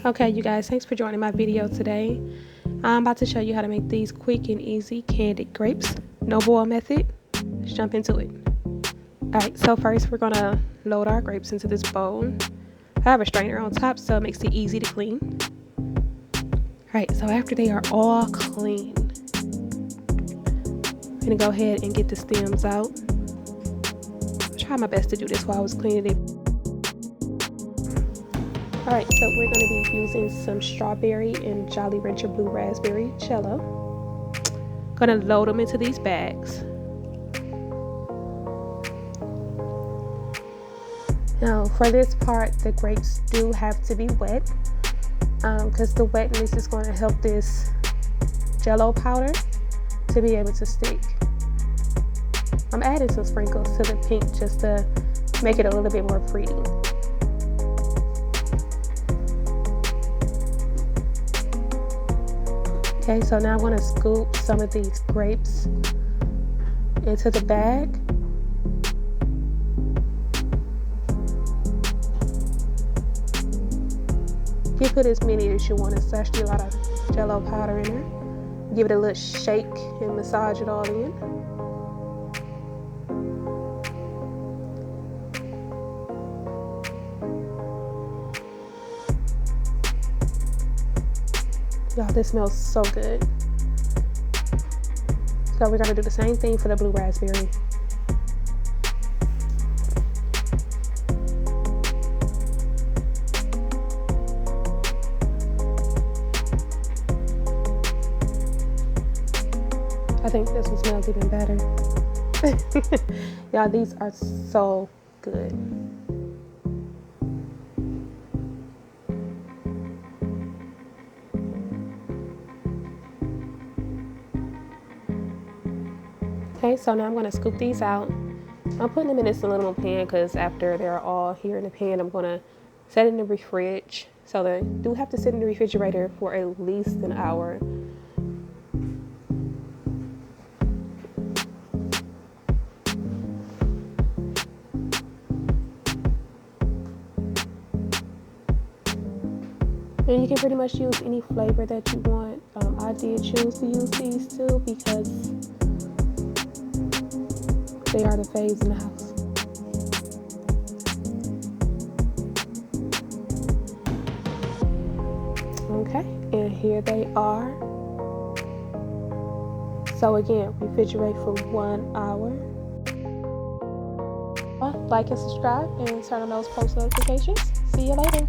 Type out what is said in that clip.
Okay, you guys, thanks for joining my video today. I'm about to show you how to make these quick and easy candied grapes. No boil method. Let's jump into it. Alright, so first we're gonna load our grapes into this bowl. I have a strainer on top so it makes it easy to clean. Alright, so after they are all clean, I'm gonna go ahead and get the stems out. I'll try my best to do this while I was cleaning it. Alright, so we're going to be using some strawberry and Jolly Rancher blue raspberry Jello. Going to load them into these bags. Now for this part, the grapes do have to be wet because the wetness is going to help this Jello powder to be able to stick. I'm adding some sprinkles to the pink just to make it a little bit more pretty. Okay, so now I'm going to scoop some of these grapes into the bag. You put as many as you want. It's actually a lot of Jello powder in there. Give it a little shake and massage it all in. Y'all, this smells so good. So we're gonna do the same thing for the blue raspberry. I think this one smells even better. Y'all, these are so good. Okay, so now I'm going to scoop these out. I'm putting them in this aluminum pan because after they're all here in the pan, I'm going to set it in the fridge. So they do have to sit in the refrigerator for at least an hour. And you can pretty much use any flavor that you want. I did choose to use these two because they are the faves in the house. Okay, and here they are. So again, refrigerate for 1 hour. Like and subscribe and turn on those post notifications. See you later.